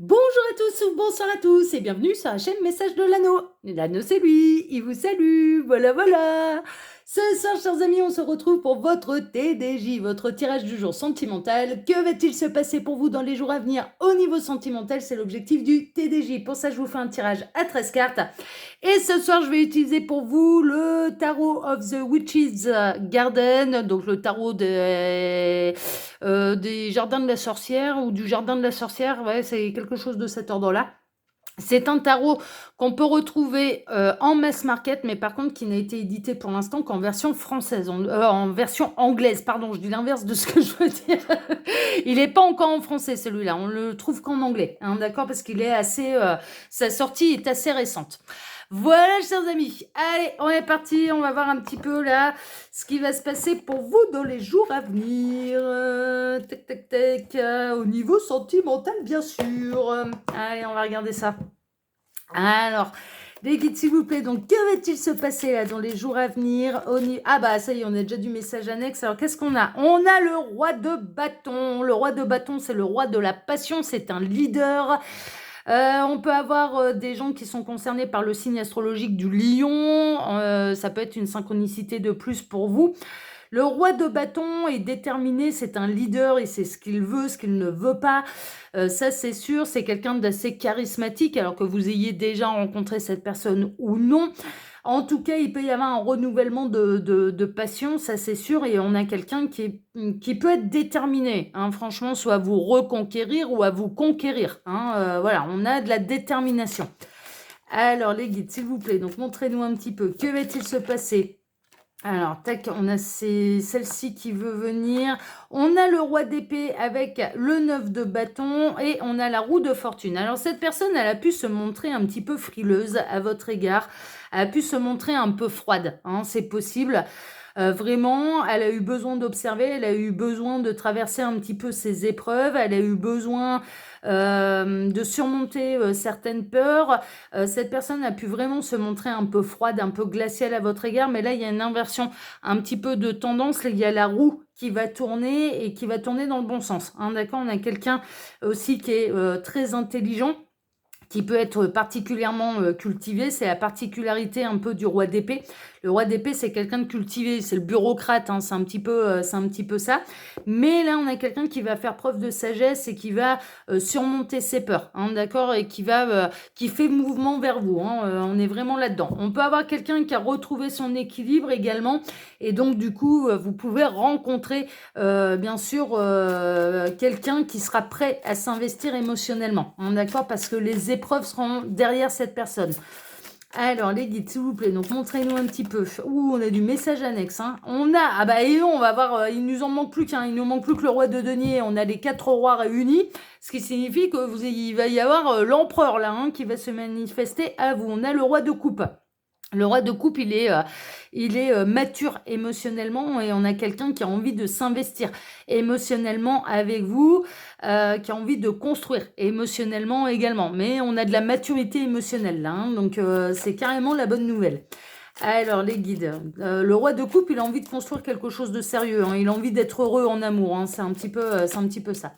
Bonjour à tous ou bonsoir à tous et bienvenue sur la chaîne Message de l'Anneau. L'Anneau c'est lui, il vous salue, voilà voilà. Ce soir chers amis, on se retrouve pour votre TDJ, votre tirage du jour sentimental. Que va-t-il se passer pour vous dans les jours à venir au niveau sentimental? C'est l'objectif du TDJ. Pour ça je vous fais un tirage à 13 cartes. Et ce soir je vais utiliser pour vous le Tarot of the Witch's Garden, donc le tarot des jardins de la sorcière ou du jardin de la sorcière, ouais, c'est quelque chose de cet ordre-là. C'est un tarot qu'on peut retrouver en mass market, mais par contre qui n'a été édité pour l'instant qu'en version française, en version anglaise, pardon, je dis l'inverse de ce que je veux dire. Il n'est pas encore en français celui-là, on le trouve qu'en anglais, hein, d'accord, parce qu'il est assez, sa sortie est assez récente. Voilà, chers amis. Allez, on est parti. On va voir un petit peu là ce qui va se passer pour vous dans les jours à venir. Tac, tac, tac. Au niveau sentimental, bien sûr. Allez, on va regarder ça. Alors, les guides, s'il vous plaît. Donc, que va-t-il se passer là dans les jours à venir Ah bah, ça y est, on a déjà du message annexe. Alors, qu'est-ce qu'on a? On a le roi de bâton. Le roi de bâton, c'est le roi de la passion. C'est un leader. On peut avoir des gens qui sont concernés par le signe astrologique du lion. Ça peut être une synchronicité de plus pour vous. Le roi de bâton est déterminé, c'est un leader, il sait ce qu'il veut, ce qu'il ne veut pas. Ça, c'est sûr, c'est quelqu'un d'assez charismatique, alors que vous ayez déjà rencontré cette personne ou non. En tout cas, il peut y avoir un renouvellement de passion, ça c'est sûr, et on a quelqu'un qui peut être déterminé, hein, franchement, soit à vous reconquérir ou à vous conquérir. Hein, voilà, on a de la détermination. Alors, les guides, s'il vous plaît, donc montrez-nous un petit peu, que va-t-il se passer? Alors, tac, on a celle-ci qui veut venir. On a le roi d'épée avec le 9 de bâton et on a la roue de fortune. Alors, cette personne, elle a pu se montrer un petit peu frileuse à votre égard. Elle a pu se montrer un peu froide, hein, c'est possible. Vraiment, elle a eu besoin d'observer, elle a eu besoin de traverser un petit peu ses épreuves, elle a eu besoin de surmonter certaines peurs. Cette personne a pu vraiment se montrer un peu froide, un peu glaciale à votre égard, mais là, il y a une inversion, un petit peu de tendance. Il y a la roue qui va tourner et qui va tourner dans le bon sens. Hein, d'accord, on a quelqu'un aussi qui est très intelligent, qui peut être particulièrement cultivé. C'est la particularité un peu du roi d'épée. Le roi d'épée, c'est quelqu'un de cultivé, c'est le bureaucrate, hein, c'est un petit peu ça. Mais là, on a quelqu'un qui va faire preuve de sagesse et qui va surmonter ses peurs, hein, d'accord, et qui fait mouvement vers vous. Hein, on est vraiment là-dedans. On peut avoir quelqu'un qui a retrouvé son équilibre également, et donc du coup, vous pouvez rencontrer bien sûr quelqu'un qui sera prêt à s'investir émotionnellement, hein, d'accord, parce que les épreuves seront derrière cette personne. Alors, les guides, s'il vous plaît, donc montrez-nous un petit peu. Ouh, on a du message annexe. Hein. On a, ah bah, et on va voir, il nous en manque plus qu'un, il nous manque plus que le roi de denier. On a les 4 rois réunis, ce qui signifie que il va y avoir l'empereur là, hein, qui va se manifester à vous. On a le roi de coupe. Le roi de coupe, il est mature émotionnellement et on a quelqu'un qui a envie de s'investir émotionnellement avec vous, qui a envie de construire émotionnellement également. Mais on a de la maturité émotionnelle là, hein, donc c'est carrément la bonne nouvelle. Alors les guides, le roi de coupe, il a envie de construire quelque chose de sérieux, hein, il a envie d'être heureux en amour, hein, c'est un petit peu ça.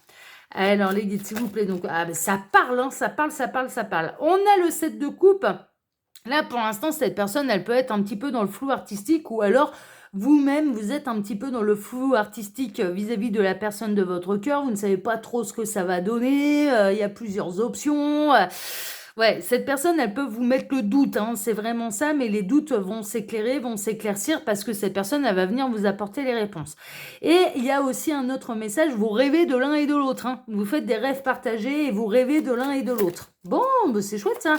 Alors les guides, s'il vous plaît, donc ben, ça parle, hein, ça parle. On a le 7 de coupe. Là, pour l'instant, cette personne, elle peut être un petit peu dans le flou artistique ou alors vous-même, vous êtes un petit peu dans le flou artistique vis-à-vis de la personne de votre cœur. Vous ne savez pas trop ce que ça va donner. Il y a plusieurs options. Ouais, cette personne, elle peut vous mettre le doute. Hein, c'est vraiment ça, mais les doutes vont s'éclairer, vont s'éclaircir parce que cette personne, elle va venir vous apporter les réponses. Et il y a aussi un autre message. Vous rêvez de l'un et de l'autre. Hein. Vous faites des rêves partagés et vous rêvez de l'un et de l'autre. Bon, bah, c'est chouette ça.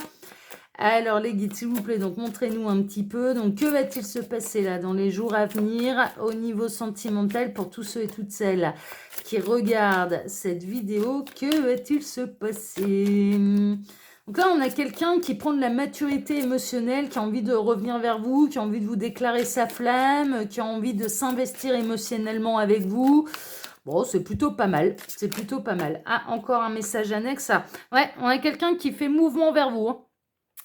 Alors les guides, s'il vous plaît, donc montrez-nous un petit peu. Donc que va-t-il se passer là dans les jours à venir au niveau sentimental pour tous ceux et toutes celles qui regardent cette vidéo? Que va-t-il se passer? Donc là, on a quelqu'un qui prend de la maturité émotionnelle, qui a envie de revenir vers vous, qui a envie de vous déclarer sa flamme, qui a envie de s'investir émotionnellement avec vous. Bon, c'est plutôt pas mal. C'est plutôt pas mal. Ah, encore un message annexe. Ouais, on a quelqu'un qui fait mouvement vers vous. Hein.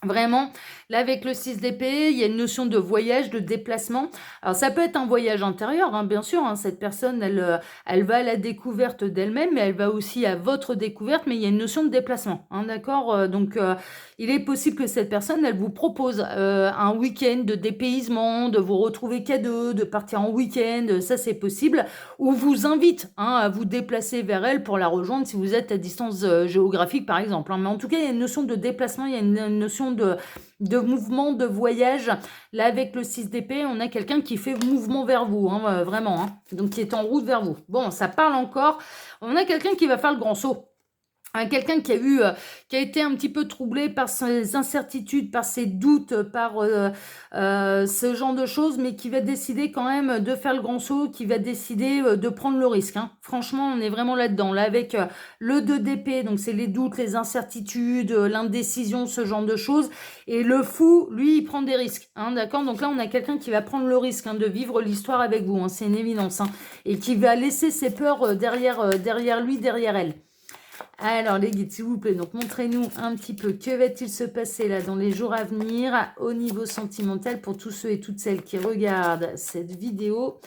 Vraiment, là avec le 6 d'épée, il y a une notion de voyage, de déplacement. Alors ça peut être un voyage intérieur, hein, bien sûr, hein, cette personne, elle va à la découverte d'elle-même, mais elle va aussi à votre découverte, mais il y a une notion de déplacement, hein, d'accord? Donc il est possible que cette personne, elle vous propose un week-end de dépaysement, de vous retrouver qu'à deux, de partir en week-end, ça c'est possible, ou vous invite, hein, à vous déplacer vers elle pour la rejoindre si vous êtes à distance géographique par exemple, hein. Mais en tout cas, il y a une notion de déplacement, il y a une notion de mouvement, de voyage. Là, avec le 6 d'épée, on a quelqu'un qui fait mouvement vers vous, hein, vraiment, hein. Donc qui est en route vers vous. Bon, ça parle encore. On a quelqu'un qui va faire le grand saut. Quelqu'un qui a été un petit peu troublé par ses incertitudes, par ses doutes, par ce genre de choses, mais qui va décider quand même de faire le grand saut, qui va décider de prendre le risque, hein. Franchement, on est vraiment là-dedans. Là, avec le 2 d'épée, donc c'est les doutes, les incertitudes, l'indécision, ce genre de choses. Et le fou, lui, il prend des risques, hein, d'accord? Donc là, on a quelqu'un qui va prendre le risque, hein, de vivre l'histoire avec vous, hein, c'est une évidence, hein, et qui va laisser ses peurs derrière lui, derrière elle. Alors les guides, s'il vous plaît, donc montrez-nous un petit peu que va-t-il se passer là dans les jours à venir au niveau sentimental pour tous ceux et toutes celles qui regardent cette vidéo.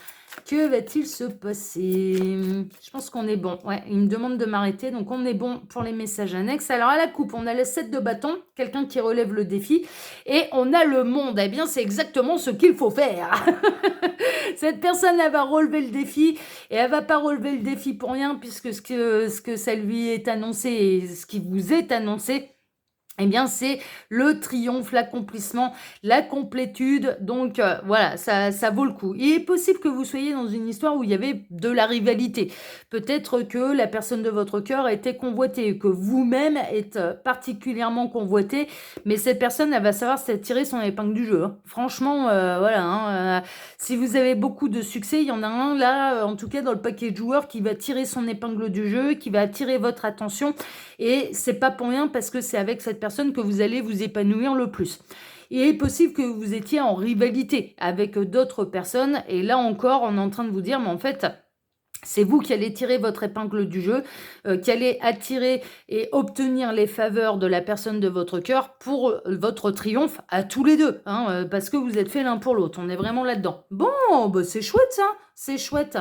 Que va-t-il se passer? Je pense qu'on est bon. Ouais, il me demande de m'arrêter, donc on est bon pour les messages annexes. Alors à la coupe, on a le 7 de bâton, quelqu'un qui relève le défi, et on a le monde. Eh bien, c'est exactement ce qu'il faut faire. Cette personne, elle va relever le défi, et elle va pas relever le défi pour rien, puisque ce que ça lui est annoncé et ce qui vous est annoncé, eh bien, c'est le triomphe, l'accomplissement, la complétude. Donc, voilà, ça vaut le coup. Il est possible que vous soyez dans une histoire où il y avait de la rivalité. Peut-être que la personne de votre cœur a été convoitée, que vous-même êtes particulièrement convoité, mais cette personne, elle va savoir tirer son épingle du jeu, hein. Franchement, voilà, hein, si vous avez beaucoup de succès, il y en a un là, en tout cas dans le paquet de joueurs, qui va tirer son épingle du jeu, qui va attirer votre attention. Et c'est pas pour rien, parce que c'est avec cette personne que vous allez vous épanouir le plus. Il est possible que vous étiez en rivalité avec d'autres personnes, et là encore, on est en train de vous dire, mais en fait, c'est vous qui allez tirer votre épingle du jeu, qui allez attirer et obtenir les faveurs de la personne de votre cœur pour votre triomphe à tous les deux, hein, parce que vous êtes fait l'un pour l'autre. On est vraiment là-dedans. Bon, bah c'est chouette ça, c'est chouette.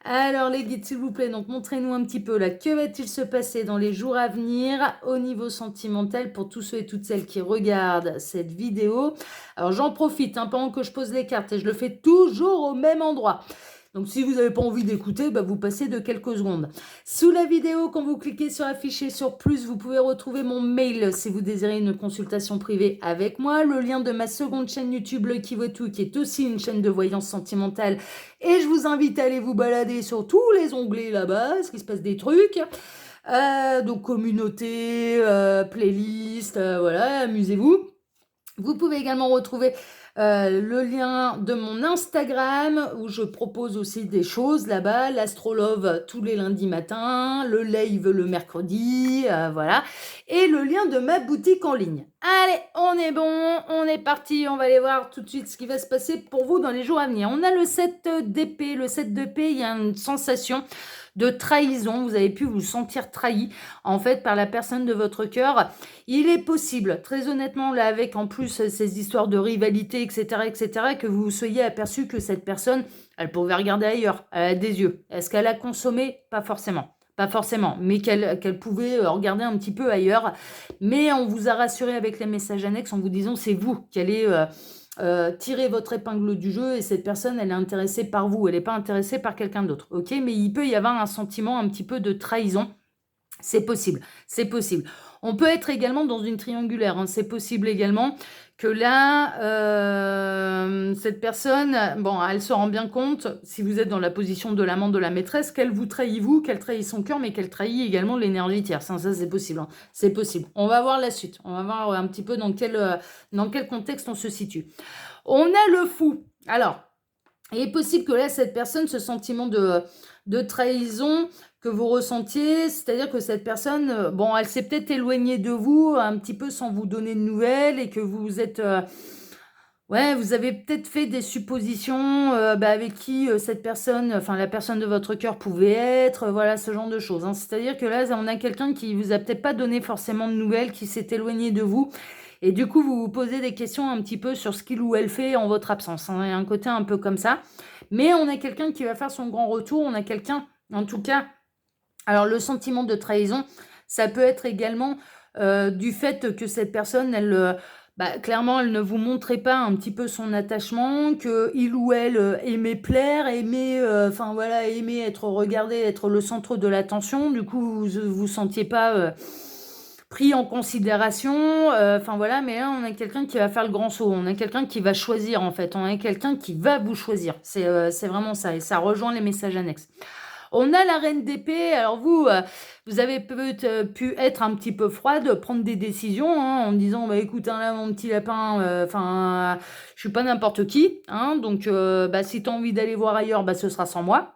Alors les guides, s'il vous plaît, donc montrez-nous un petit peu là, que va-t-il se passer dans les jours à venir au niveau sentimental pour tous ceux et toutes celles qui regardent cette vidéo. Alors j'en profite, hein, pendant que je pose les cartes, et je le fais toujours au même endroit. Donc si vous n'avez pas envie d'écouter, bah, vous passez de quelques secondes. Sous la vidéo, quand vous cliquez sur afficher sur plus, vous pouvez retrouver mon mail si vous désirez une consultation privée avec moi. Le lien de ma seconde chaîne YouTube, Le Qui Voit Tout, qui est aussi une chaîne de voyance sentimentale. Et je vous invite à aller vous balader sur tous les onglets là-bas, parce qu'il se passe des trucs. Donc communauté, playlist, voilà, amusez-vous. Vous pouvez également retrouver le lien de mon Instagram, où je propose aussi des choses là-bas, l'Astrolove tous les lundis matins, le live le mercredi, voilà, et le lien de ma boutique en ligne. Allez, on est bon, on est parti, on va aller voir tout de suite ce qui va se passer pour vous dans les jours à venir. On a le 7 d'épée, le 7 d'épée, il y a une sensation de trahison, vous avez pu vous sentir trahi en fait par la personne de votre cœur. Il est possible, très honnêtement, là avec en plus ces histoires de rivalité, etc., que vous soyez aperçu que cette personne, elle pouvait regarder ailleurs, elle a des yeux. Est-ce qu'elle a consommé? Pas forcément. Pas forcément, mais qu'elle pouvait regarder un petit peu ailleurs. Mais on vous a rassuré avec les messages annexes en vous disant c'est vous qui allez tirer votre épingle du jeu, et cette personne, elle est intéressée par vous, elle n'est pas intéressée par quelqu'un d'autre, ok? Mais il peut y avoir un sentiment un petit peu de trahison. C'est possible, c'est possible. On peut être également dans une triangulaire, hein. C'est possible également que là, cette personne, bon, elle se rend bien compte, si vous êtes dans la position de l'amant, de la maîtresse, qu'elle vous trahit vous, qu'elle trahit son cœur, mais qu'elle trahit également l'énergie tierce. Ça, c'est possible, hein. C'est possible. On va voir la suite. On va voir un petit peu dans quel contexte on se situe. On a le fou. Alors, il est possible que là, cette personne, ce sentiment de trahison que vous ressentiez, c'est-à-dire que cette personne, bon, elle s'est peut-être éloignée de vous un petit peu sans vous donner de nouvelles, et que vous êtes... ouais, vous avez peut-être fait des suppositions avec qui cette personne, enfin la personne de votre cœur pouvait être, voilà, ce genre de choses, hein. C'est-à-dire que là, on a quelqu'un qui vous a peut-être pas donné forcément de nouvelles, qui s'est éloigné de vous, Et du coup, vous vous posez des questions un petit peu sur ce qu'il ou elle fait en votre absence, hein. Il y a un côté un peu comme ça. Mais on a quelqu'un qui va faire son grand retour. On a quelqu'un, en tout cas, alors le sentiment de trahison, ça peut être également du fait que cette personne, clairement, elle ne vous montrait pas un petit peu son attachement, que il ou elle aimait plaire, enfin voilà, aimait être regardé, être le centre de l'attention. Du coup, vous sentiez pas pris en considération. Enfin voilà, mais là, on a quelqu'un qui va faire le grand saut. On a quelqu'un qui va choisir, en fait. On a quelqu'un qui va vous choisir. C'est vraiment ça. Et ça rejoint les messages annexes. On a la reine d'épée. Alors vous avez peut-être pu être un petit peu froide, prendre des décisions, hein, en me disant, bah écoute, hein, là mon petit lapin, je suis pas n'importe qui, hein, donc si tu as envie d'aller voir ailleurs, ce sera sans moi.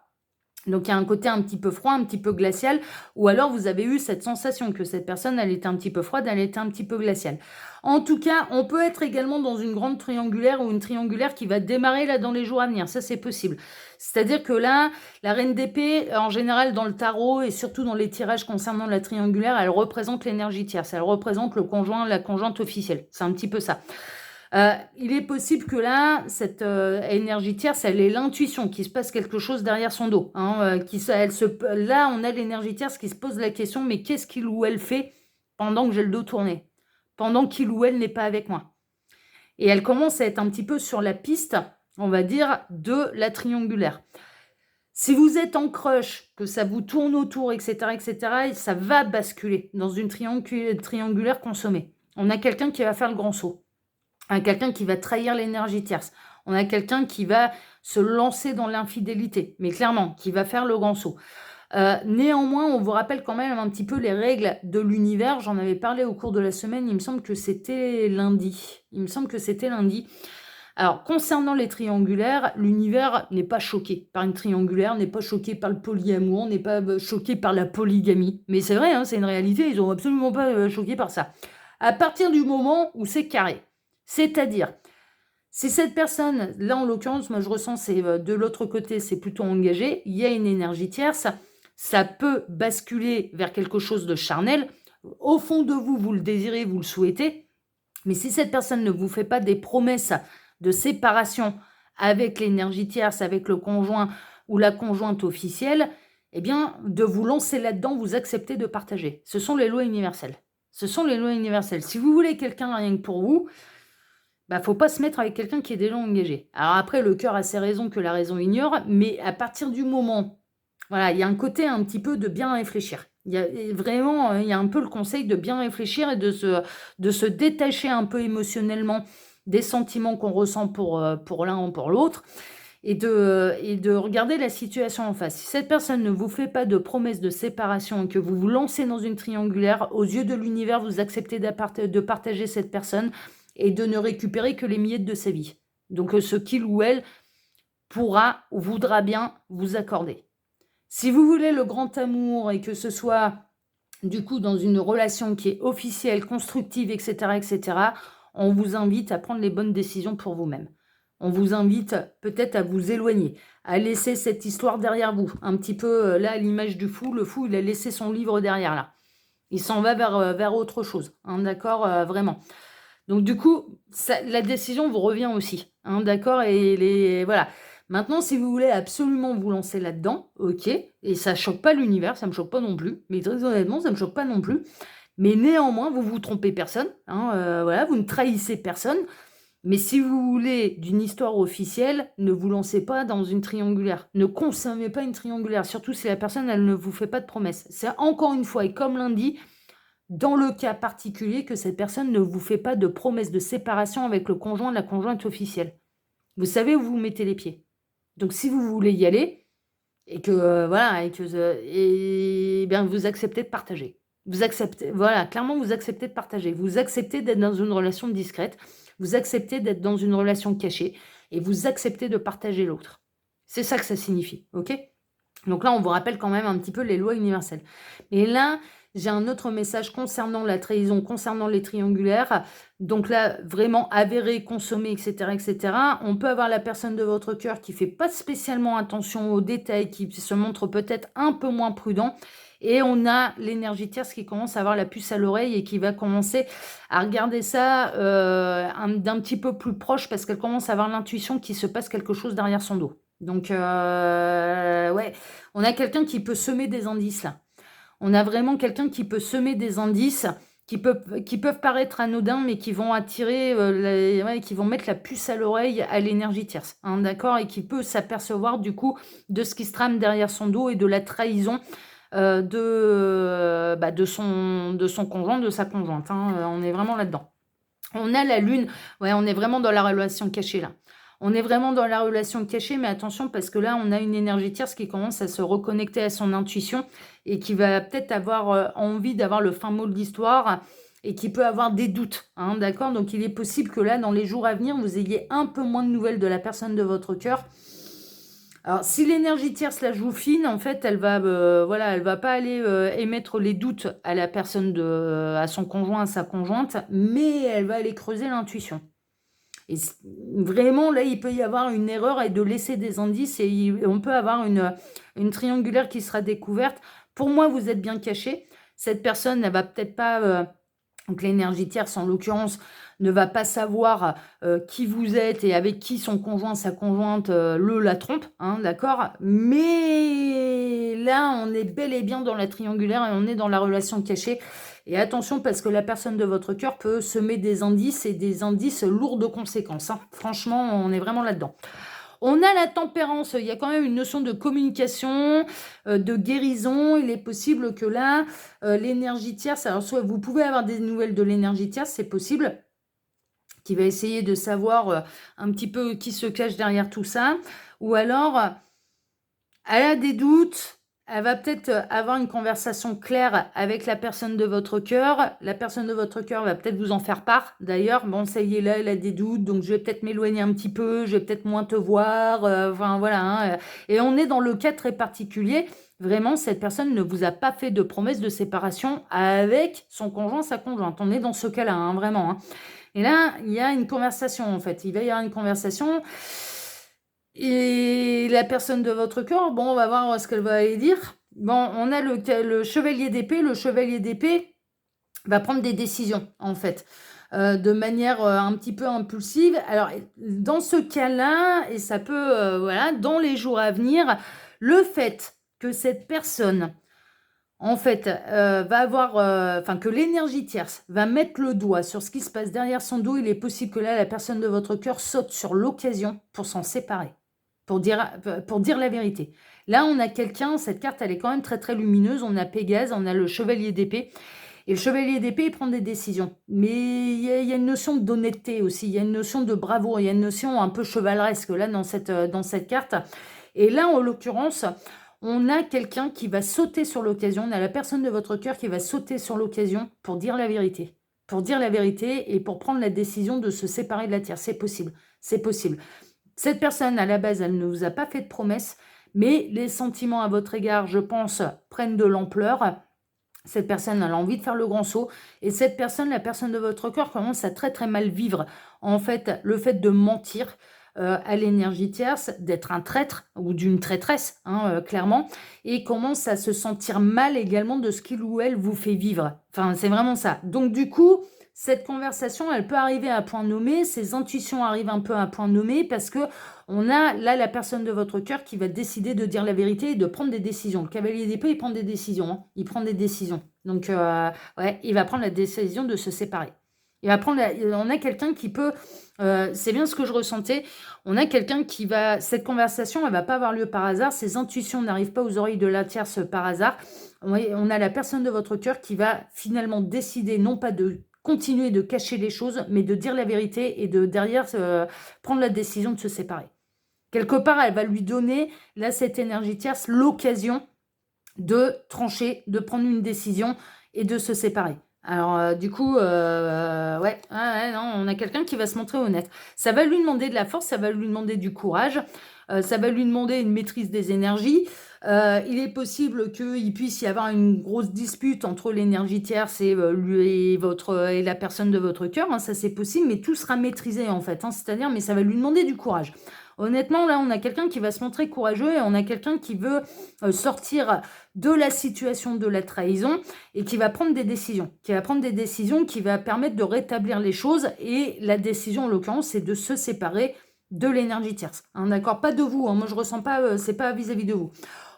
Donc il y a un côté un petit peu froid, un petit peu glacial, ou alors vous avez eu cette sensation que cette personne, elle était un petit peu froide, elle était un petit peu glaciale. En tout cas, on peut être également dans une grande triangulaire ou une triangulaire qui va démarrer là dans les jours à venir, ça c'est possible. C'est-à-dire que là, la reine d'épée, en général dans le tarot et surtout dans les tirages concernant la triangulaire, elle représente l'énergie tierce, elle représente le conjoint, la conjointe officielle, c'est un petit peu ça. Il est possible que là, cette énergie tierce, elle est l'intuition, qu'il se passe quelque chose derrière son dos, hein, là, on a l'énergie tierce qui se pose la question, mais qu'est-ce qu'il ou elle fait pendant que j'ai le dos tourné? Pendant qu'il ou elle n'est pas avec moi? Et elle commence à être un petit peu sur la piste, on va dire, de la triangulaire. Si vous êtes en crush, que ça vous tourne autour, etc., ça va basculer dans une triangulaire consommée. On a quelqu'un qui va faire le grand saut. On a quelqu'un qui va trahir l'énergie tierce. On a quelqu'un qui va se lancer dans l'infidélité, mais clairement, qui va faire le grand saut. Néanmoins, on vous rappelle quand même un petit peu les règles de l'univers. J'en avais parlé au cours de la semaine, il me semble que c'était lundi. Alors, concernant les triangulaires, l'univers n'est pas choqué par une triangulaire, n'est pas choqué par le polyamour, n'est pas choqué par la polygamie. Mais c'est vrai, hein, c'est une réalité, ils sont absolument pas choqués par ça. À partir du moment où c'est carré, c'est-à-dire, si cette personne, là en l'occurrence, moi je ressens, c'est de l'autre côté, c'est plutôt engagé, il y a une énergie tierce, ça peut basculer vers quelque chose de charnel. Au fond de vous, vous le désirez, vous le souhaitez, mais si cette personne ne vous fait pas des promesses de séparation avec l'énergie tierce, avec le conjoint ou la conjointe officielle, eh bien, de vous lancer là-dedans, vous acceptez de partager. Ce sont les lois universelles. Ce sont les lois universelles. Si vous voulez quelqu'un rien que pour vous, faut pas se mettre avec quelqu'un qui est déjà engagé. Alors après, le cœur a ses raisons que la raison ignore, mais à partir du moment, voilà, il y a un côté un petit peu de bien réfléchir. Il y a vraiment, il y a un peu le conseil de bien réfléchir et de se détacher un peu émotionnellement des sentiments qu'on ressent pour l'un ou pour l'autre et de regarder la situation en face. Si cette personne ne vous fait pas de promesse de séparation et que vous vous lancez dans une triangulaire, aux yeux de l'univers, vous acceptez de partager cette personne et de ne récupérer que les miettes de sa vie. Donc ce qu'il ou elle pourra ou voudra bien vous accorder. Si vous voulez le grand amour et que ce soit du coup dans une relation qui est officielle, constructive, etc., on vous invite à prendre les bonnes décisions pour vous-même. On vous invite peut-être à vous éloigner, à laisser cette histoire derrière vous. Un petit peu là, à l'image du fou, le fou, il a laissé son livre derrière là. Il s'en va vers autre chose, hein, d'accord, vraiment. Donc du coup, la décision vous revient aussi, hein, d'accord, et voilà. Maintenant, si vous voulez absolument vous lancer là-dedans, ok, et ça choque pas l'univers, ça me choque pas non plus, mais très honnêtement, ça me choque pas non plus. Mais néanmoins, vous trompez personne, hein, voilà, vous ne trahissez personne. Mais si vous voulez d'une histoire officielle, ne vous lancez pas dans une triangulaire. Ne consommez pas une triangulaire, surtout si la personne, elle ne vous fait pas de promesses. C'est encore une fois, et comme lundi, dans le cas particulier que cette personne ne vous fait pas de promesse de séparation avec le conjoint, la conjointe officielle. Vous savez où vous mettez les pieds. Donc si vous voulez y aller, et que voilà, et bien vous acceptez de partager. Vous acceptez, voilà, clairement vous acceptez de partager. Vous acceptez d'être dans une relation discrète, vous acceptez d'être dans une relation cachée, et vous acceptez de partager l'autre. C'est ça que ça signifie, ok? Donc là, on vous rappelle quand même un petit peu les lois universelles. Et là, j'ai un autre message concernant la trahison, concernant les triangulaires. Donc là, vraiment avéré, consommé, etc. On peut avoir la personne de votre cœur qui ne fait pas spécialement attention aux détails, qui se montre peut-être un peu moins prudent. Et on a l'énergie tierce qui commence à avoir la puce à l'oreille et qui va commencer à regarder ça d'un petit peu plus proche parce qu'elle commence à avoir l'intuition qu'il se passe quelque chose derrière son dos. Donc, ouais, on a quelqu'un qui peut semer des indices là. On a vraiment quelqu'un qui peut semer des indices qui peuvent paraître anodins, mais qui vont attirer, qui vont mettre la puce à l'oreille à l'énergie tierce, hein, d'accord? Et qui peut s'apercevoir du coup de ce qui se trame derrière son dos et de la trahison de son conjoint, de sa conjointe, hein, on est vraiment là-dedans. On a la lune, ouais, on est vraiment dans la relation cachée là. On est vraiment dans la relation cachée, mais attention parce que là, on a une énergie tierce qui commence à se reconnecter à son intuition et qui va peut-être avoir envie d'avoir le fin mot de l'histoire et qui peut avoir des doutes, hein, d'accord? Donc, il est possible que là, dans les jours à venir, vous ayez un peu moins de nouvelles de la personne de votre cœur. Alors, si l'énergie tierce la joue fine, en fait, elle va pas aller émettre les doutes à la personne à son conjoint, à sa conjointe, mais elle va aller creuser l'intuition. Et vraiment, là, il peut y avoir une erreur et de laisser des indices et on peut avoir une triangulaire qui sera découverte. Pour moi, vous êtes bien caché. Cette personne, elle va peut-être pas... donc l'énergie tierce, en l'occurrence, ne va pas savoir qui vous êtes et avec qui son conjoint, sa conjointe la trompe, hein, d'accord? Mais là, on est bel et bien dans la triangulaire et on est dans la relation cachée. Et attention, parce que la personne de votre cœur peut semer des indices et des indices lourds de conséquences, hein. Franchement, on est vraiment là-dedans. On a la tempérance, il y a quand même une notion de communication, de guérison. Il est possible que là, l'énergie tierce, alors soit vous pouvez avoir des nouvelles de l'énergie tierce, c'est possible, qui va essayer de savoir un petit peu qui se cache derrière tout ça, ou alors elle a des doutes. Elle va peut-être avoir une conversation claire avec la personne de votre cœur. La personne de votre cœur va peut-être vous en faire part. D'ailleurs, bon, ça y est, là, elle a des doutes, donc je vais peut-être m'éloigner un petit peu, je vais peut-être moins te voir. Enfin, voilà, hein. Et on est dans le cas très particulier. Vraiment, cette personne ne vous a pas fait de promesse de séparation avec son conjoint, sa conjointe. On est dans ce cas-là, hein, vraiment, hein. Et là, il y a une conversation, en fait. Il va y avoir une conversation. Et la personne de votre cœur, bon, on va voir ce qu'elle va aller dire. Bon, on a le chevalier d'épée. Le chevalier d'épée va prendre des décisions, en fait, de manière un petit peu impulsive. Alors, dans ce cas-là, et ça peut, voilà, dans les jours à venir, le fait que cette personne, en fait, va avoir, enfin, que l'énergie tierce va mettre le doigt sur ce qui se passe derrière son dos, il est possible que là, la personne de votre cœur saute sur l'occasion pour s'en séparer. Pour dire la vérité. Là, on a quelqu'un, cette carte, elle est quand même très très lumineuse. On a Pégase, on a le chevalier d'épée. Et le chevalier d'épée, il prend des décisions. Mais il y a une notion d'honnêteté aussi. Il y a une notion de bravoure. Il y a une notion un peu chevaleresque là dans cette carte. Et là, en l'occurrence, on a quelqu'un qui va sauter sur l'occasion. On a la personne de votre cœur qui va sauter sur l'occasion pour dire la vérité. Pour dire la vérité et pour prendre la décision de se séparer de la terre. C'est possible. C'est possible. Cette personne, à la base, elle ne vous a pas fait de promesses, mais les sentiments à votre égard, je pense, prennent de l'ampleur. Cette personne, elle a envie de faire le grand saut. Et cette personne, la personne de votre cœur, commence à très très mal vivre. En fait, le fait de mentir à l'énergie tierce, d'être un traître ou d'une traîtresse, hein, clairement, et commence à se sentir mal également de ce qu'il ou elle vous fait vivre. Enfin, c'est vraiment ça. Donc, du coup... Cette conversation, elle peut arriver à point nommé, ces intuitions arrivent un peu à point nommé parce que on a là la personne de votre cœur qui va décider de dire la vérité et de prendre des décisions. Le cavalier d'épée, il prend des décisions, hein. Il prend des décisions. Donc, ouais, il va prendre la décision de se séparer. On a quelqu'un qui peut, c'est bien ce que je ressentais, on a quelqu'un qui va, cette conversation, elle va pas avoir lieu par hasard, ces intuitions n'arrivent pas aux oreilles de la tierce par hasard. On a la personne de votre cœur qui va finalement décider non pas de continuer de cacher les choses, mais de dire la vérité et de derrière prendre la décision de se séparer. Quelque part, elle va lui donner, là, cette énergie tierce, l'occasion de trancher, de prendre une décision et de se séparer. Alors, du coup, ouais, non, on a quelqu'un qui va se montrer honnête. Ça va lui demander de la force, ça va lui demander du courage, ça va lui demander une maîtrise des énergies. Il est possible qu'il puisse y avoir une grosse dispute entre l'énergie tierce et lui et la personne de votre cœur, hein, ça c'est possible, mais tout sera maîtrisé en fait, hein, c'est-à-dire, mais ça va lui demander du courage. Honnêtement, là, on a quelqu'un qui va se montrer courageux et on a quelqu'un qui veut sortir de la situation de la trahison et qui va prendre des décisions. Qui va permettre de rétablir les choses. Et la décision, en l'occurrence, c'est de se séparer de l'énergie tierce. Hein, d'accord, pas de vous. Hein, moi, je ressens pas, c'est pas vis-à-vis de vous.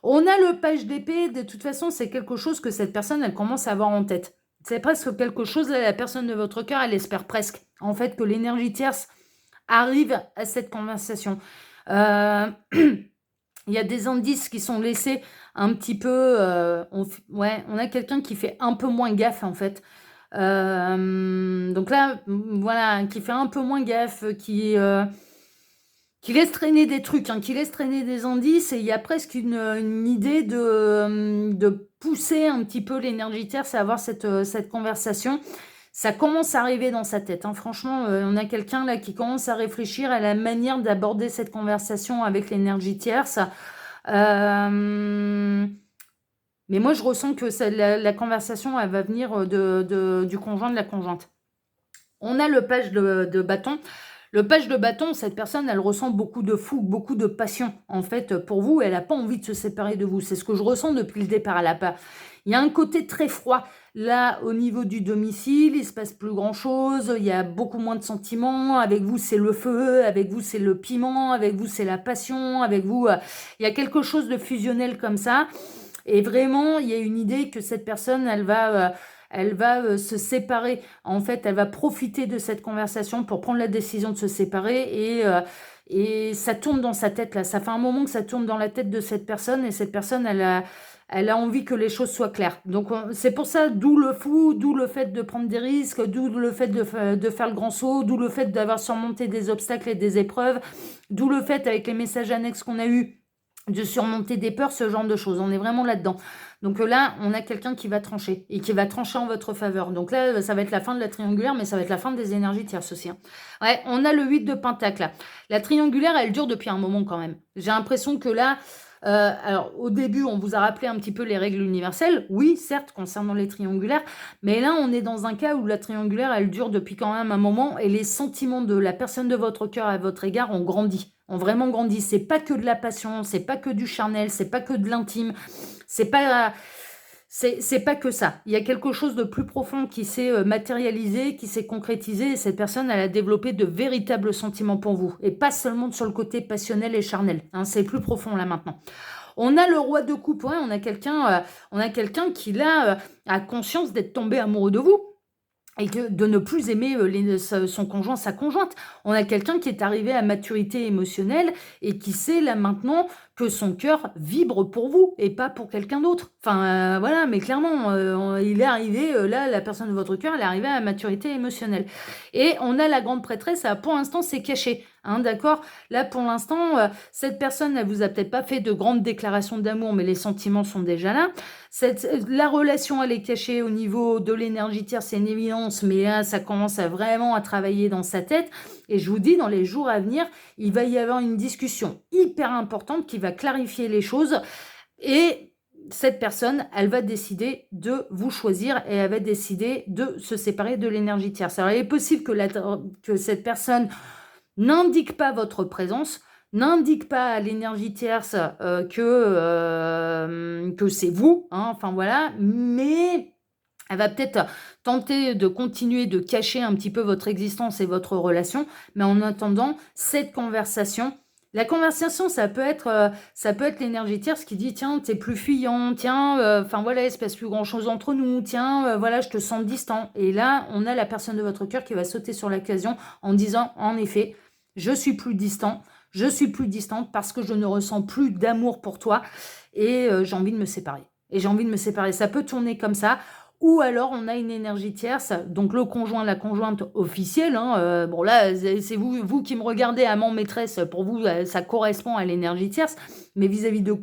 On a le page d'épée. De toute façon, c'est quelque chose que cette personne, elle commence à avoir en tête. C'est presque quelque chose, là, la personne de votre cœur, elle espère presque, en fait, que l'énergie tierce arrive à cette conversation. Il y a des indices qui sont laissés un petit peu... on a quelqu'un qui fait un peu moins gaffe, en fait. Donc là, voilà, qui fait un peu moins gaffe, qui laisse traîner des trucs, hein, qui laisse traîner des indices, et il y a presque une idée de pousser un petit peu l'énergie tierce à avoir cette conversation. Ça commence à arriver dans sa tête, hein. Franchement, on a quelqu'un là qui commence à réfléchir à la manière d'aborder cette conversation avec l'énergie tierce. Mais moi, je ressens que la conversation, elle va venir du conjoint, de la conjointe. On a le page de bâton. Le page de bâton, cette personne, elle ressent beaucoup de fougue, beaucoup de passion. En fait, pour vous, elle n'a pas envie de se séparer de vous. C'est ce que je ressens depuis le départ. Elle a pas. Il y a un côté très froid. Là, au niveau du domicile, il se passe plus grand-chose. Il y a beaucoup moins de sentiments. Avec vous, c'est le feu. Avec vous, c'est le piment. Avec vous, c'est la passion. Avec vous, il y a quelque chose de fusionnel comme ça. Et vraiment, il y a une idée que cette personne, elle va se séparer. En fait, elle va profiter de cette conversation pour prendre la décision de se séparer. Et ça tourne dans sa tête, là. Ça fait un moment que ça tourne dans la tête de cette personne. Et cette personne, elle a envie que les choses soient claires. Donc, c'est pour ça, d'où le fou, d'où le fait de prendre des risques, d'où le fait de faire le grand saut, d'où le fait d'avoir surmonté des obstacles et des épreuves, d'où le fait, avec les messages annexes qu'on a eus, de surmonter des peurs, ce genre de choses. On est vraiment là-dedans. Donc là, on a quelqu'un qui va trancher et qui va trancher en votre faveur. Donc là, ça va être la fin de la triangulaire, mais ça va être la fin des énergies tierces aussi, hein. Ouais, on a le 8 de pentacle là. La triangulaire, elle dure depuis un moment quand même. J'ai l'impression que là, alors au début, on vous a rappelé un petit peu les règles universelles. Oui, certes, concernant les triangulaires, mais là, on est dans un cas où la triangulaire, elle dure depuis quand même un moment et les sentiments de la personne de votre cœur à votre égard ont grandi. Ont vraiment grandi. C'est pas que de la passion, c'est pas que du charnel, c'est pas que de l'intime, c'est pas que ça. Il y a quelque chose de plus profond qui s'est matérialisé, qui s'est concrétisé, et cette personne, elle a développé de véritables sentiments pour vous, et pas seulement sur le côté passionnel et charnel, hein, c'est plus profond là maintenant. On a le roi de coupe, ouais, on a quelqu'un qui là a conscience d'être tombé amoureux de vous. Et de ne plus aimer son conjoint, sa conjointe. On a quelqu'un qui est arrivé à maturité émotionnelle et qui sait là maintenant que son cœur vibre pour vous et pas pour quelqu'un d'autre. Enfin, voilà, mais clairement, il est arrivé, là, la personne de votre cœur, elle est arrivée à maturité émotionnelle. Et on a la grande prêtresse, pour l'instant, c'est caché. Hein, d'accord. Là, pour l'instant, cette personne, elle vous a peut-être pas fait de grandes déclarations d'amour, mais les sentiments sont déjà là. La relation, elle est cachée au niveau de l'énergie tierce, c'est une évidence, mais là, ça commence vraiment à travailler dans sa tête. Et je vous dis, dans les jours à venir, il va y avoir une discussion hyper importante qui va clarifier les choses. Et cette personne, elle va décider de vous choisir et elle va décider de se séparer de l'énergie tierce. Alors, il est possible que cette personne n'indique pas votre présence, n'indique pas à l'énergie tierce que c'est vous, hein, enfin voilà, mais elle va peut-être tenter de continuer de cacher un petit peu votre existence et votre relation, mais en attendant, cette conversation, la conversation, ça peut être l'énergie tierce qui dit, tiens, t'es plus fuyant, tiens, enfin voilà, il se passe plus grand-chose entre nous, tiens, voilà, je te sens distant. Et là, on a la personne de votre cœur qui va sauter sur l'occasion en disant, en effet, je suis plus distant, je suis plus distante parce que je ne ressens plus d'amour pour toi et j'ai envie de me séparer. Et j'ai envie de me séparer. Ça peut tourner comme ça. Ou alors, on a une énergie tierce, donc le conjoint, la conjointe officielle. Hein, bon, là, c'est vous qui me regardez, amant, maîtresse. Pour vous, ça correspond à l'énergie tierce. Mais vis-à-vis du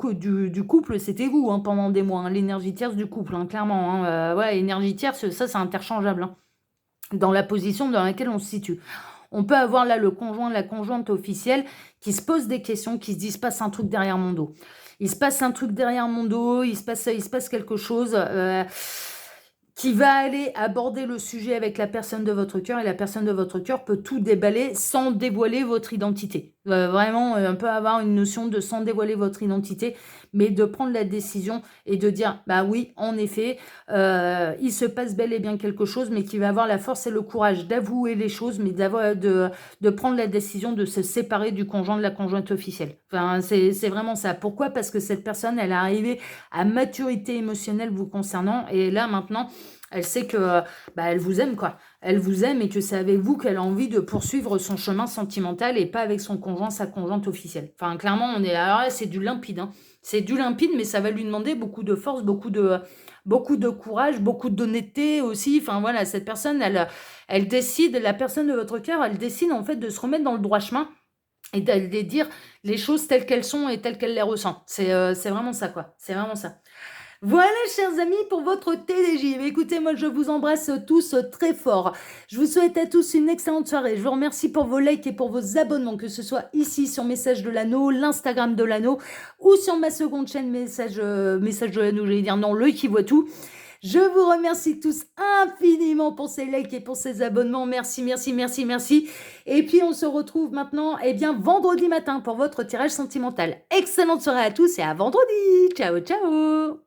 couple, c'était vous hein, pendant des mois. Hein, l'énergie tierce du couple, hein, clairement. Hein, ouais, énergie tierce, ça, c'est interchangeable. Hein, dans la position dans laquelle on se situe. On peut avoir là le conjoint, la conjointe officielle qui se pose des questions, qui se dit, il se passe un truc derrière mon dos. Il se passe un truc derrière mon dos, il se passe quelque chose qui va aller aborder le sujet avec la personne de votre cœur et la personne de votre cœur peut tout déballer sans dévoiler votre identité. Vraiment, un peu avoir une notion de sans dévoiler votre identité, mais de prendre la décision et de dire: «Bah oui, en effet, il se passe bel et bien quelque chose», mais qui va avoir la force et le courage d'avouer les choses, mais de prendre la décision de se séparer du conjoint, de la conjointe officielle. Enfin, c'est vraiment ça. Pourquoi? Parce que cette personne, elle est arrivée à maturité émotionnelle vous concernant et là, maintenant, elle sait que, bah, elle vous aime, quoi. Elle vous aime et que c'est avec vous qu'elle a envie de poursuivre son chemin sentimental et pas avec son conjoint, sa conjointe officielle. Enfin, clairement, on est alors là, c'est du limpide, hein. C'est du limpide, mais ça va lui demander beaucoup de force, beaucoup de courage, beaucoup d'honnêteté aussi. Enfin, voilà, cette personne, elle décide, la personne de votre cœur, elle décide en fait de se remettre dans le droit chemin et d'aller dire les choses telles qu'elles sont et telles qu'elle les ressent. C'est vraiment ça, quoi. C'est vraiment ça. Voilà, chers amis, pour votre TDJ. Écoutez, moi, je vous embrasse tous très fort. Je vous souhaite à tous une excellente soirée. Je vous remercie pour vos likes et pour vos abonnements, que ce soit ici sur Message de l'Anneau, l'Instagram de l'Anneau, ou sur ma seconde chaîne Message de l'Anneau, j'allais dire non, l'œil qui voit tout. Je vous remercie tous infiniment pour ces likes et pour ces abonnements. Merci, merci, merci, merci. Et puis, on se retrouve maintenant, eh bien, vendredi matin pour votre tirage sentimental. Excellente soirée à tous et à vendredi. Ciao, ciao.